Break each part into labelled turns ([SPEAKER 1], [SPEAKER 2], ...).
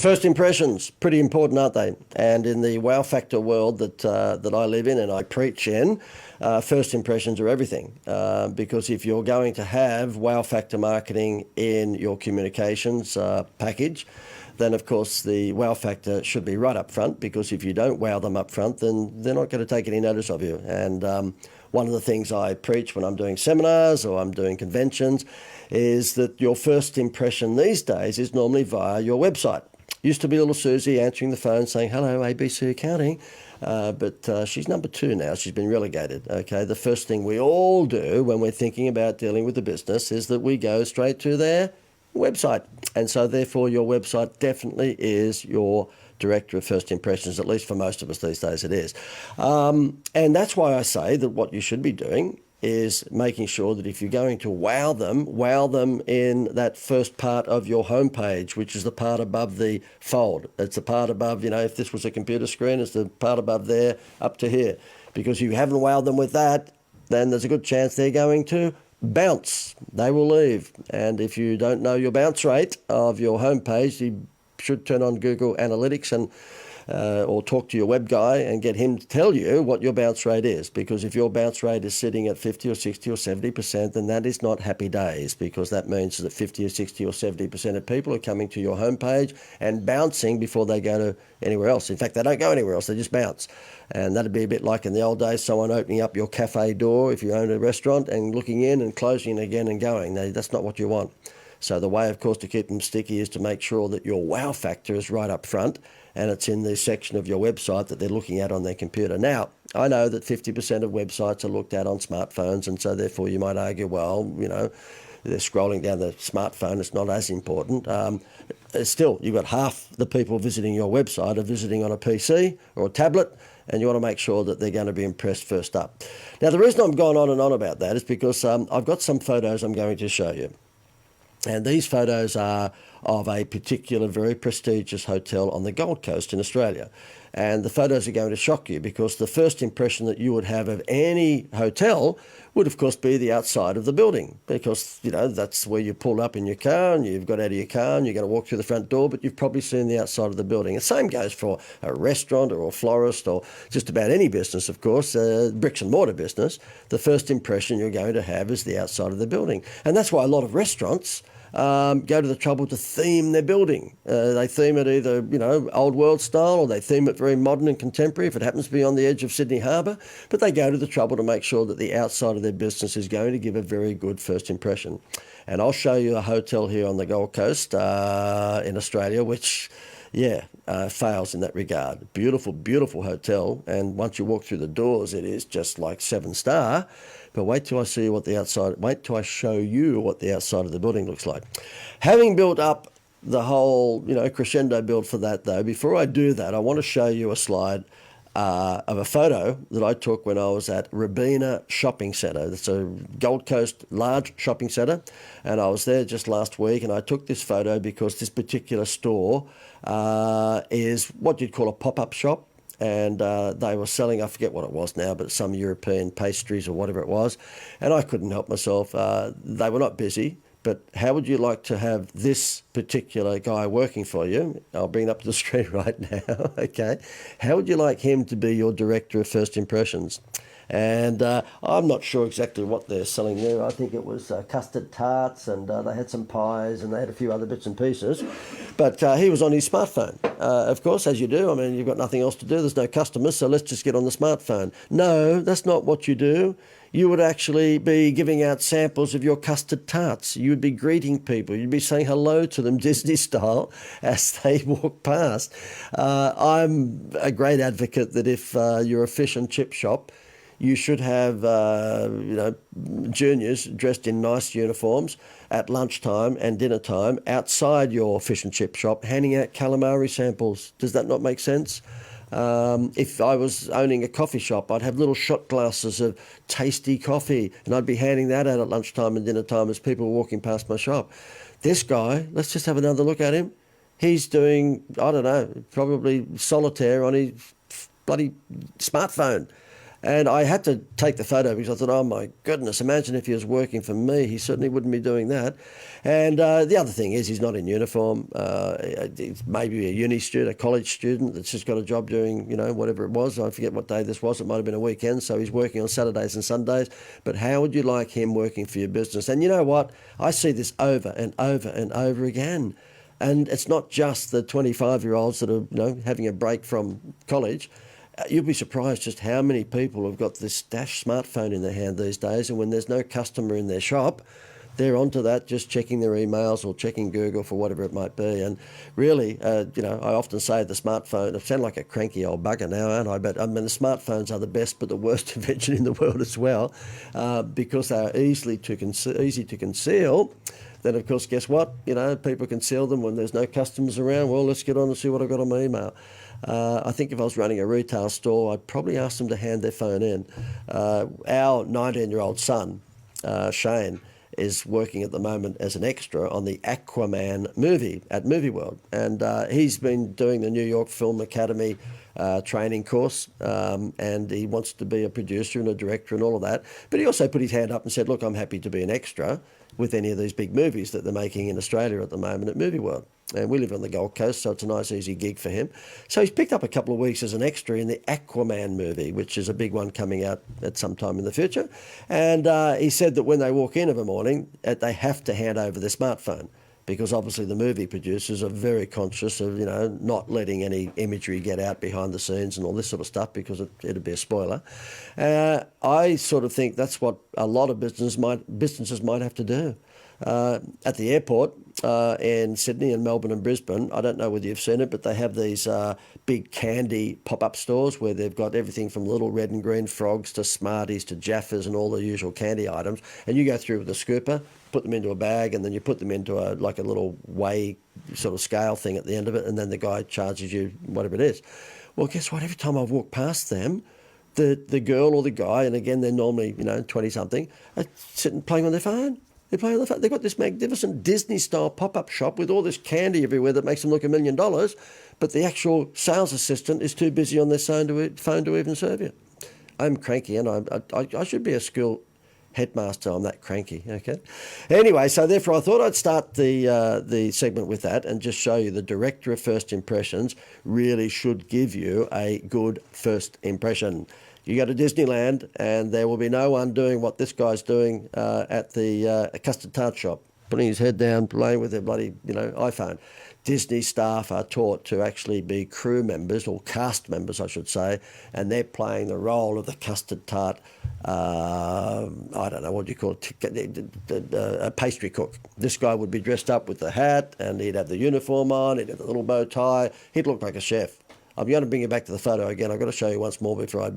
[SPEAKER 1] First impressions, pretty important, aren't they? And in the wow factor world that I live in and I preach in, first impressions are everything. Because if you're going to have wow factor marketing in your communications package, then of course the wow factor should be right up front, because if you don't wow them up front, then they're not going to take any notice of you. And one of the things I preach when I'm doing seminars or I'm doing conventions is that your first impression these days is normally via your website. Used to be little Susie answering the phone saying, "Hello, ABC Accounting," but she's number 2 now. She's been relegated. Okay, the first thing we all do when we're thinking about dealing with the business is that we go straight to their website. And so therefore your website definitely is your director of first impressions, at least for most of us these days it is. And that's why I say that what you should be doing is making sure that if you're going to wow them in that first part of your homepage, which is the part above the fold. It's the part above, if this was a computer screen, it's the part above there up to here. Because if you haven't wowed them with that, then there's a good chance they're going to bounce. They will leave. And if you don't know your bounce rate of your homepage, you should turn on Google Analytics and or talk to your web guy and get him to tell you what your bounce rate is. Because if your bounce rate is sitting at 50 or 60 or 70%, then that is not happy days, because that means that 50 or 60 or 70% of people are coming to your homepage and bouncing before they go to anywhere else. In fact, they don't go anywhere else, they just bounce. And that'd be a bit like in the old days, someone opening up your cafe door if you owned a restaurant and looking in and closing it again and going. Now, that's not what you want. So the way, of course, to keep them sticky is to make sure that your wow factor is right up front and it's in the section of your website that they're looking at on their computer. Now, I know that 50% of websites are looked at on smartphones, and so therefore you might argue, well, they're scrolling down the smartphone, it's not as important. Still, you've got half the people visiting your website are visiting on a PC or a tablet, and you want to make sure that they're going to be impressed first up. Now, the reason I'm going on and on about that is because I've got some photos I'm going to show you. And these photos are of a particular very prestigious hotel on the Gold Coast in Australia. And the photos are going to shock you, because the first impression that you would have of any hotel would, of course, be the outside of the building, because, that's where you pull up in your car and you've got out of your car and you're going to walk through the front door, but you've probably seen the outside of the building. The same goes for a restaurant or a florist or just about any business, of course, bricks and mortar business. The first impression you're going to have is the outside of the building. And that's why a lot of restaurants go to the trouble to theme their building. They theme it either, old world style, or they theme it very modern and contemporary if it happens to be on the edge of Sydney Harbour. But they go to the trouble to make sure that the outside of their business is going to give a very good first impression. And I'll show you a hotel here on the Gold Coast in Australia, which, fails in that regard. Beautiful, beautiful hotel. And once you walk through the doors, it is just like 7-star. But wait till I show you what the outside of the building looks like. Having built up the whole, crescendo build for that, though, before I do that, I want to show you a slide of a photo that I took when I was at Robina Shopping Centre. It's a Gold Coast large shopping centre, and I was there just last week, and I took this photo because this particular store is what you'd call a pop-up shop. And they were selling, I forget what it was now, but some European pastries or whatever it was. And I couldn't help myself. They were not busy. But how would you like to have this particular guy working for you? I'll bring it up to the screen right now, okay? How would you like him to be your director of first impressions? And I'm not sure exactly what they're selling there. I think it was custard tarts, and they had some pies, and they had a few other bits and pieces. But he was on his smartphone, of course, as you do. I mean, you've got nothing else to do. There's no customers, so let's just get on the smartphone. No, that's not what you do. You would actually be giving out samples of your custard tarts. You would be greeting people. You'd be saying hello to them, Disney style, as they walk past. I'm a great advocate that if you're a fish and chip shop, you should have, juniors dressed in nice uniforms at lunchtime and dinner time outside your fish and chip shop, handing out calamari samples. Does that not make sense? If I was owning a coffee shop, I'd have little shot glasses of tasty coffee, and I'd be handing that out at lunchtime and dinner time as people were walking past my shop. This guy, let's just have another look at him. He's doing, probably solitaire on his bloody smartphone. And I had to take the photo because I thought, oh my goodness, imagine if he was working for me. He certainly wouldn't be doing that. And the other thing is he's not in uniform. He's maybe a uni student, a college student that's just got a job doing, whatever it was. I forget what day this was. It might have been a weekend. So he's working on Saturdays and Sundays. But how would you like him working for your business? And you know what? I see this over and over and over again. And it's not just the 25-year-olds that are, having a break from college. You'll be surprised just how many people have got this dash smartphone in their hand these days, and when there's no customer in their shop, they're onto that, just checking their emails or checking Google for whatever it might be. And really, I often say the smartphone, I sound like a cranky old bugger now, aren't I? But the smartphones are the best but the worst invention in the world as well, because they're easy to conceal. Then, of course, guess what? People conceal them when there's no customers around. Well, let's get on and see what I've got on my email. I think if I was running a retail store, I'd probably ask them to hand their phone in. Our 19-year-old son, Shane, is working at the moment as an extra on the Aquaman movie at Movie World. And he's been doing the New York Film Academy training course, and he wants to be a producer and a director and all of that. But he also put his hand up and said, look, I'm happy to be an extra with any of these big movies that they're making in Australia at the moment at Movie World. And we live on the Gold Coast, so it's a nice, easy gig for him. So he's picked up a couple of weeks as an extra in the Aquaman movie, which is a big one coming out at some time in the future. And he said that when they walk in of a morning, they have to hand over their smartphone, because obviously the movie producers are very conscious of, not letting any imagery get out behind the scenes and all this sort of stuff, because it'd be a spoiler. I sort of think that's what a lot of businesses might have to do. At the airport in Sydney and Melbourne and Brisbane, I don't know whether you've seen it, but they have these big candy pop-up stores where they've got everything from little red and green frogs to Smarties to Jaffas and all the usual candy items. And you go through with a scooper, put them into a bag, and then you put them into a little weigh sort of scale thing at the end of it, and then the guy charges you whatever it is. Well, guess what? Every time I've walked past them, the girl or the guy, and again, they're normally, 20-something, are sitting playing on their phone. They're playing on the phone. They've got this magnificent Disney-style pop-up shop with all this candy everywhere that makes them look $1 million, but the actual sales assistant is too busy on their phone to even serve you. I'm cranky, and I should be a school headmaster. I'm that cranky, okay? Anyway, so therefore I thought I'd start the segment with that and just show you the director of first impressions really should give you a good first impression. You go to Disneyland and there will be no one doing what this guy's doing at the custard tart shop, putting his head down, playing with their bloody, iPhone. Disney staff are taught to actually be crew members, or cast members, I should say, and they're playing the role of the custard tart, I don't know, what do you call it, a pastry cook. This guy would be dressed up with the hat, and he'd have the uniform on, he'd have the little bow tie, he'd look like a chef. I'm going to bring you back to the photo again. I've got to show you once more before I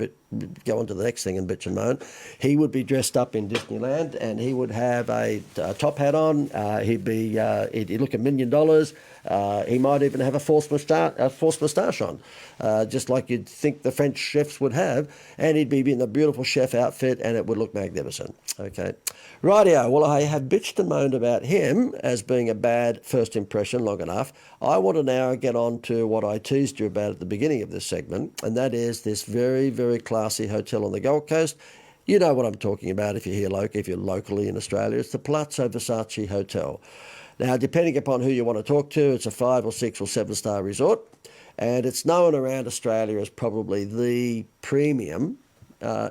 [SPEAKER 1] go on to the next thing and bitch and moan. He would be dressed up in Disneyland, and he would have a top hat on. He'd look $1 million. He might even have a false moustache on, just like you'd think the French chefs would have. And he'd be in a beautiful chef outfit, and it would look magnificent. Okay. Rightio. Well, I have bitched and moaned about him as being a bad first impression long enough. I want to now get on to what I teased you about at the beginning of this segment, and that is this very, very classy hotel on the Gold Coast. You know what I'm talking about if you're here if you're locally in Australia. It's the Palazzo Versace Hotel. Now, depending upon who you want to talk to, it's a 5 or 6 or 7-star resort, and it's known around Australia as probably the premium,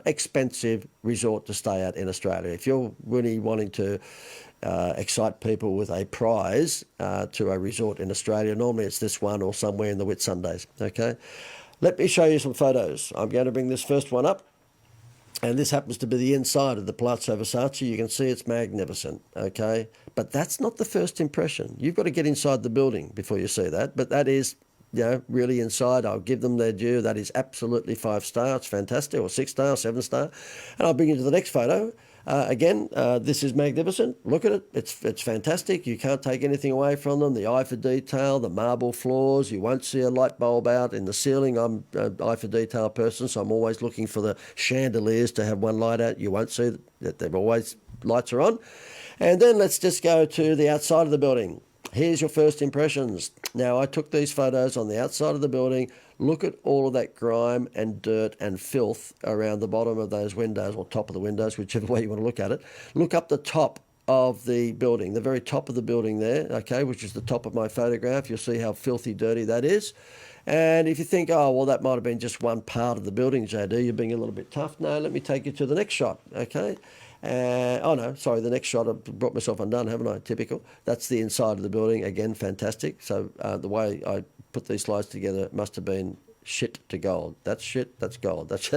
[SPEAKER 1] expensive resort to stay at in Australia. If you're really wanting to excite people with a prize to a resort in Australia, normally it's this one or somewhere in the Whitsundays, okay? Let me show you some photos. I'm going to bring this first one up, and this happens to be the inside of the Palazzo Versace. You can see it's magnificent, okay? But that's not the first impression. You've got to get inside the building before you see that, but that is, really inside. I'll give them their due. That is absolutely 5-star. It's fantastic, or 6-star, 7-star. And I'll bring you to the next photo. Again, this is magnificent. Look at it. It's fantastic. You can't take anything away from them. The eye for detail, the marble floors. You won't see a light bulb out in the ceiling. I'm an eye for detail person, so I'm always looking for the chandeliers to have one light out. You won't see that they've always lights are on. And then let's just go to the outside of the building. Here's your first impressions. Now, I took these photos on the outside of the building. Look at all of that grime and dirt and filth around the bottom of those windows, or top of the windows, whichever way you want to look at it. Look up the top of the building, the very top of the building there, okay, which is the top of my photograph. You'll see how filthy dirty that is. And if you think, oh, well, that might have been just one part of the building, JD, you're being a little bit tough. No, let me take you to the next shot, okay? Oh, no, sorry, the next shot, I've brought myself undone, haven't I? Typical. That's the inside of the building. Again, fantastic. So the way I put these slides together must have been shit to gold. That's shit, that's gold. That's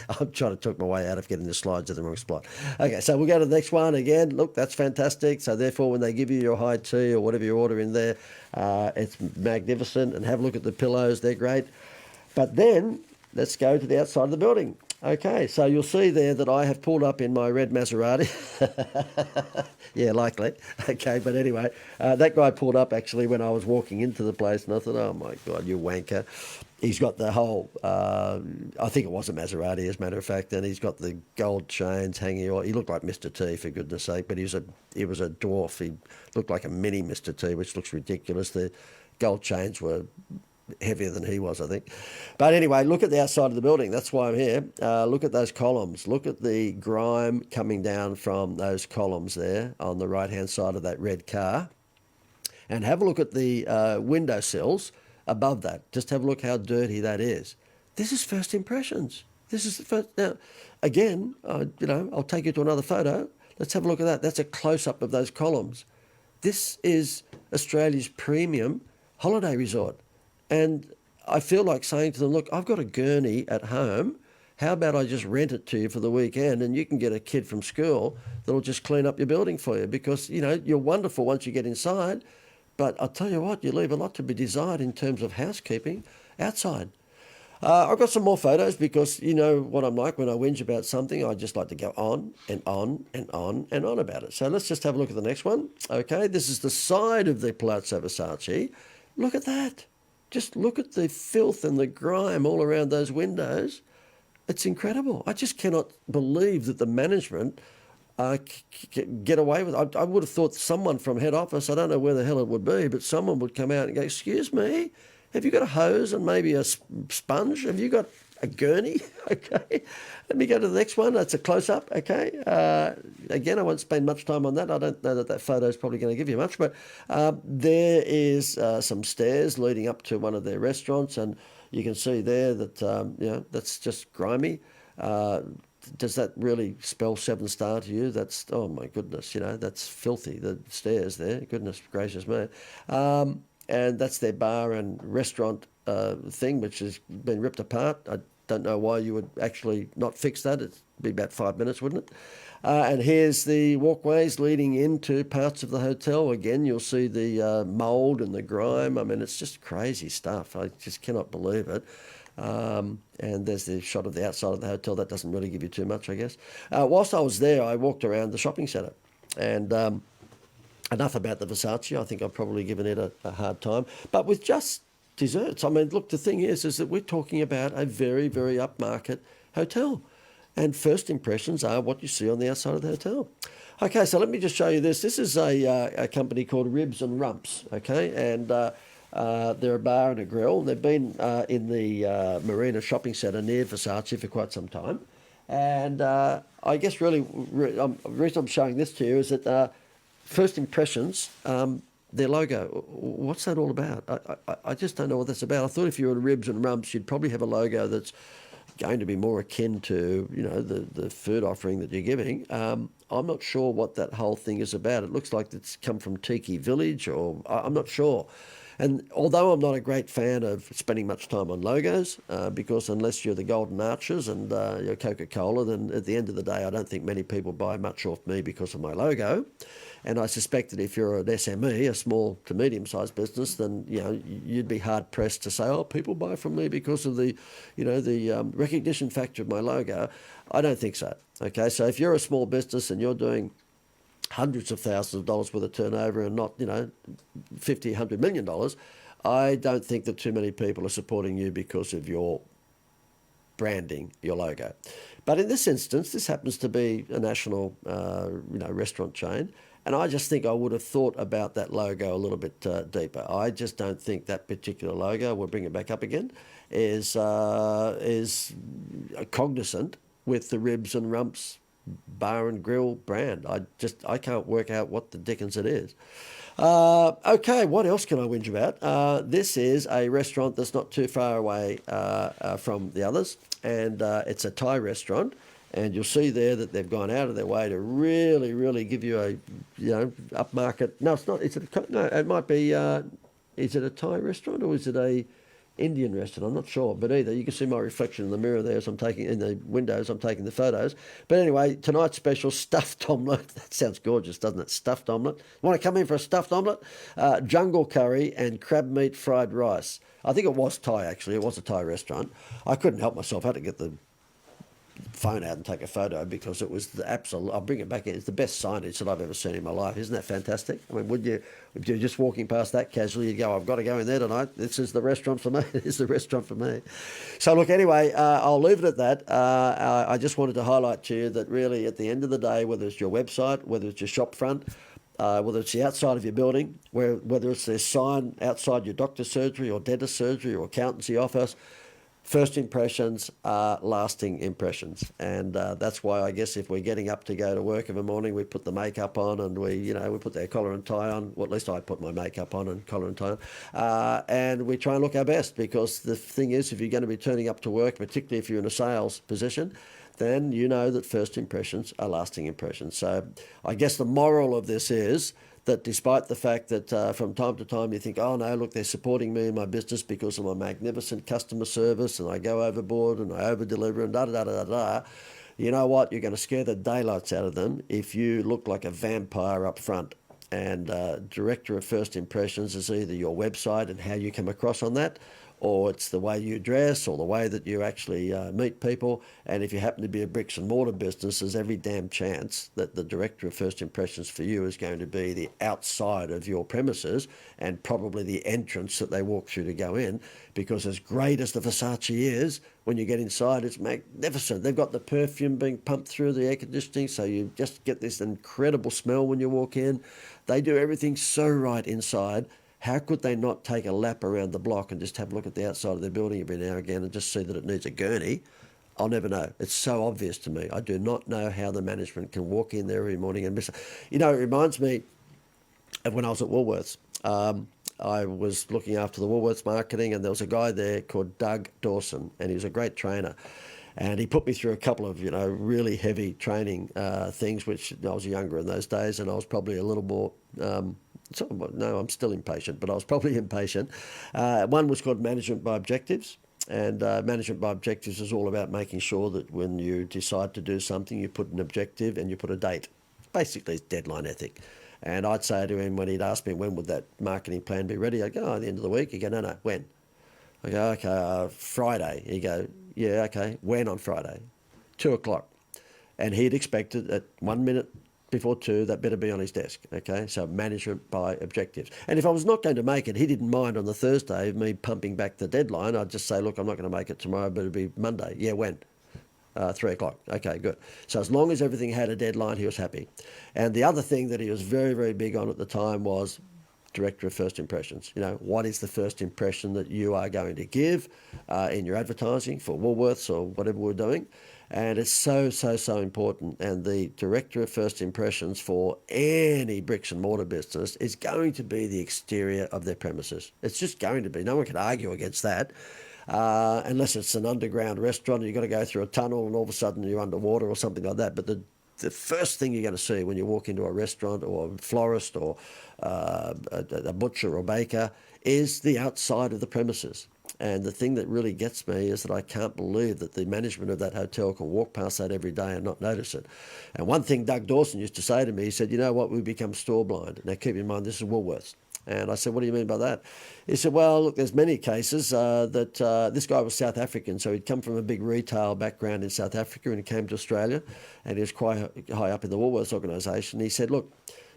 [SPEAKER 1] I'm trying to talk my way out of getting the slides in the wrong spot. Okay, so we'll go to the next one again. Look, that's fantastic. So therefore, when they give you your high tea or whatever you order in there, it's magnificent. And have a look at the pillows. They're great. But then let's go to the outside of the building. Okay, so you'll see there that I have pulled up in my red Maserati. Yeah, likely. Okay, but anyway, that guy pulled up actually when I was walking into the place, and I thought, oh my God, you wanker. He's got the whole, I think it was a Maserati, as a matter of fact, and he's got the gold chains hanging on. He looked like Mr. T, for goodness sake, but he was a dwarf. He looked like a mini Mr. T, which looks ridiculous. The gold chains were heavier than he was, I think. But anyway, look at the outside of the building. That's why I'm here. Look at those columns. Look at the grime coming down from those columns there on the right-hand side of that red car. And have a look at the window sills above that. Just have a look how dirty that is. This is first impressions. This is the first. Now, again, I'll take you to another photo. Let's have a look at that. That's a close-up of those columns. This is Australia's premium holiday resort. And I feel like saying to them, look, I've got a gurney at home. How about I just rent it to you for the weekend, and you can get a kid from school that'll just clean up your building for you, because, you're wonderful once you get inside. But I'll tell you what, you leave a lot to be desired in terms of housekeeping outside. I've got some more photos, because you know what I'm like when I whinge about something. I just like to go on and on and on and on about it. So let's just have a look at the next one. Okay, this is the side of the Palazzo Versace. Look at that. Just look at the filth and the grime all around those windows. It's incredible. I just cannot believe that the management get away with it. I would have thought someone from head office, I don't know where the hell it would be, but someone would come out and go, excuse me, have you got a hose and maybe a sponge? Have you got a gurney? Okay. Let me go to the next one. That's a close-up. Okay. Again, I won't spend much time on that. I don't know that photo is probably going to give you much, but there is some stairs leading up to one of their restaurants, and you can see there that, that's just grimy. Does that really spell 7-star to you? That's, oh my goodness, that's filthy, the stairs there. Goodness gracious me. And that's their bar and restaurant thing, which has been ripped apart. I don't know why you would actually not fix that. It'd be about 5 minutes, wouldn't it? And here's the walkways leading into parts of the hotel. Again, you'll see the mould and the grime. I mean, it's just crazy stuff. I just cannot believe it. And there's the shot of the outside of the hotel. That doesn't really give you too much, I guess. Whilst I was there, I walked around the shopping centre. And enough about the Versace. I think I've probably given it a hard time. But with just desserts, I mean, look, the thing is that we're talking about a very, very upmarket hotel. And first impressions are what you see on the outside of the hotel. Okay, so let me just show you this. This is a company called Ribs and Rumps, okay? And they're a bar and a grill. They've been in the Marina Shopping Centre near Versace for quite some time. And I guess really the reason I'm showing this to you is that first impressions, their logo, what's that all about? I just don't know what that's about. I thought if you were Ribs and Rumps, you'd probably have a logo that's going to be more akin to, the food offering that you're giving. I'm not sure what that whole thing is about. It looks like it's come from Tiki Village, or I'm not sure. And although I'm not a great fan of spending much time on logos, because unless you're the Golden Arches and you're Coca-Cola, then at the end of the day, I don't think many people buy much off me because of my logo. And I suspect that if you're an SME, a small to medium-sized business, then you'd be hard-pressed to say, oh, people buy from me because of the recognition factor of my logo. I don't think so. Okay, so if you're a small business and you're doing hundreds of thousands of dollars worth of turnover and not, $50, $100 million, I don't think that too many people are supporting you because of your branding, your logo. But in this instance, this happens to be a national, restaurant chain, And I just think I would have thought about that logo a little bit deeper. I just don't think that particular logo, we'll bring it back up again, is cognizant with the Ribs and Rumps bar and grill brand. I can't work out what the dickens it is. Okay, what else can I whinge about? This is a restaurant that's not too far away from the others, and it's a Thai restaurant. And you'll see there that they've gone out of their way to really, really give you a, upmarket. No, it's not. No, it might be. Is it a Thai restaurant or is it a Indian restaurant? I'm not sure, but either you can see my reflection in the mirror there as I'm taking in the windows. I'm taking the photos. But anyway, tonight's special stuffed omelette. That sounds gorgeous, doesn't it? Stuffed omelette. Want to come in for a stuffed omelette? Jungle curry and crab meat fried rice. I think it was Thai actually. It was a Thai restaurant. I couldn't help myself. I had to get the phone out and take a photo because it was the absolute. I'll bring it back in. It's the best signage that I've ever seen in my life. Isn't that fantastic? I mean, would you just walking past that casually, you'd go, I've got to go in there tonight. This is the restaurant for me. It is the restaurant for me. So look, anyway, I'll leave it at that. I just wanted to highlight to you that really at the end of the day, whether it's your website, whether it's your shop front, whether it's the outside of your building, whether it's their sign outside your doctor's surgery or dentist surgery or accountancy office, first impressions are lasting impressions, and that's why I guess if we're getting up to go to work of a morning, we put the makeup on and we put their collar and tie on. Well, at least I put my makeup on and collar and tie on, and we try and look our best because the thing is, if you're going to be turning up to work, particularly if you're in a sales position, then you know that first impressions are lasting impressions. So I guess the moral of this is that despite the fact that from time to time you think, oh no, look, they're supporting me in my business because of my magnificent customer service and I go overboard and I over-deliver and da-da-da-da-da, you know what? You're going to scare the daylights out of them if you look like a vampire up front. And director of first impressions is either your website and how you come across on that, or it's the way you dress or the way that you actually meet people. And if you happen to be a bricks and mortar business, there's every damn chance that the director of first impressions for you is going to be the outside of your premises and probably the entrance that they walk through to go in, because as great as the Versace is, when you get inside, it's magnificent. They've got the perfume being pumped through the air conditioning, so you just get this incredible smell when you walk in. They do everything so right inside. How could they not take a lap around the block and just have a look at the outside of their building every now and again and just see that it needs a gurney? I'll never know. It's so obvious to me. I do not know how the management can walk in there every morning and miss it. It reminds me of when I was at Woolworths. I was looking after the Woolworths marketing, and there was a guy there called Doug Dawson, and he was a great trainer. And he put me through a couple of, really heavy training things, which I was younger in those days, and I was probably a little more... no, I'm still impatient, but I was probably impatient. One was called Management by Objectives, and Management by Objectives is all about making sure that when you decide to do something, you put an objective and you put a date. Basically, it's deadline ethic. And I'd say to him when he'd ask me, when would that marketing plan be ready? I'd go, at the end of the week. He'd go, no, when? I go, okay, Friday. He'd go, yeah, okay, when on Friday? 2:00. And he'd expect it at 1 minute before 2, that better be on his desk, okay? So management by objectives. And if I was not going to make it, he didn't mind on the Thursday of me pumping back the deadline. I'd just say, look, I'm not going to make it tomorrow, but it'll be Monday. Yeah, when? 3:00. Okay, good. So as long as everything had a deadline, he was happy. And the other thing that he was very, very big on at the time was director of first impressions. What is the first impression that you are going to give in your advertising for Woolworths or whatever we're doing? And it's so, so, so important. And the director of first impressions for any bricks and mortar business is going to be the exterior of their premises. It's just going to be. No one can argue against that. Unless it's an underground restaurant and you've got to go through a tunnel and all of a sudden you're underwater or something like that. But the first thing you're going to see when you walk into a restaurant or a florist or a butcher or baker is the outside of the premises. And the thing that really gets me is that I can't believe that the management of that hotel can walk past that every day and not notice it. And one thing Doug Dawson used to say to me, he said, you know what, we become store blind. Now keep in mind, this is Woolworths. And I said, what do you mean by that? He said, well, look, there's many cases that this guy was South African, so he'd come from a big retail background in South Africa and he came to Australia, and he was quite high up in the Woolworths organisation. He said, look,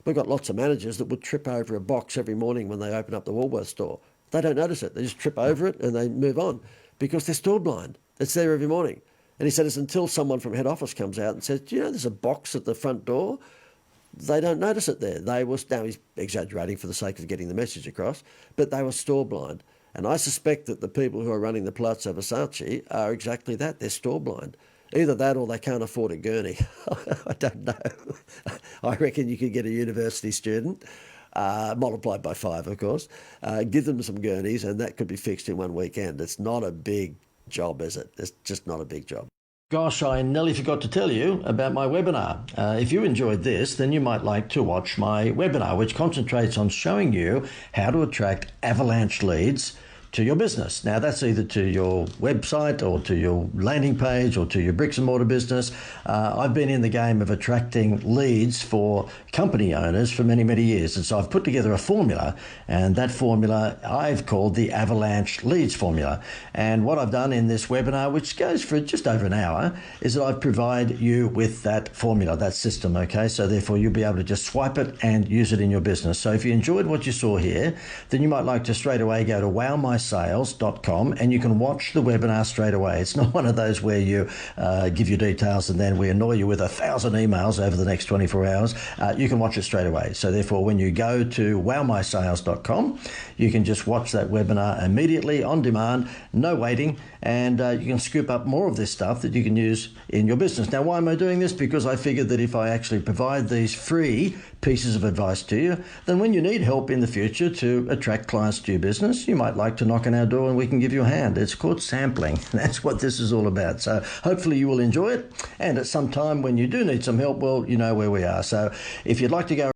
[SPEAKER 1] we've got lots of managers that would trip over a box every morning when they open up the Woolworths store. They don't notice it. They just trip over it and they move on because they're store blind. It's there every morning. And he said it's until someone from head office comes out and says, do you know there's a box at the front door? they don't notice it there. Now he's exaggerating for the sake of getting the message across, but they were store blind. And I suspect that the people who are running the Palazzo Versace are exactly that. They're store blind. Either that or they can't afford a gurney. I don't know. I reckon you could get a university student, multiplied by 5, of course, give them some gurneys, and that could be fixed in one weekend. It's not a big job, is it? It's just not a big job. Gosh, I nearly forgot to tell you about my webinar. If you enjoyed this, then you might like to watch my webinar, which concentrates on showing you how to attract avalanche leads to your business. Now, that's either to your website or to your landing page or to your bricks and mortar business. I've been in the game of attracting leads for company owners for many, many years. And so I've put together a formula, and that formula I've called the Avalanche Leads Formula. And what I've done in this webinar, which goes for just over an hour, is that I provide you with that formula, that system, okay? So therefore you'll be able to just swipe it and use it in your business. So if you enjoyed what you saw here, then you might like to straight away go to wowmysales.com and you can watch the webinar straight away. It's not one of those where you give your details and then we annoy you with 1,000 emails over the next 24 hours. You can watch it straight away. So therefore, when you go to wowmysales.com, you can just watch that webinar immediately on demand, no waiting, and you can scoop up more of this stuff that you can use in your business. Now, why am I doing this? Because I figured that if I actually provide these free pieces of advice to you, then when you need help in the future to attract clients to your business, you might like to knock on our door and we can give you a hand. It's called sampling. That's what this is all about. So hopefully you will enjoy it. And at some time when you do need some help, well, you know where we are. So if you'd like to go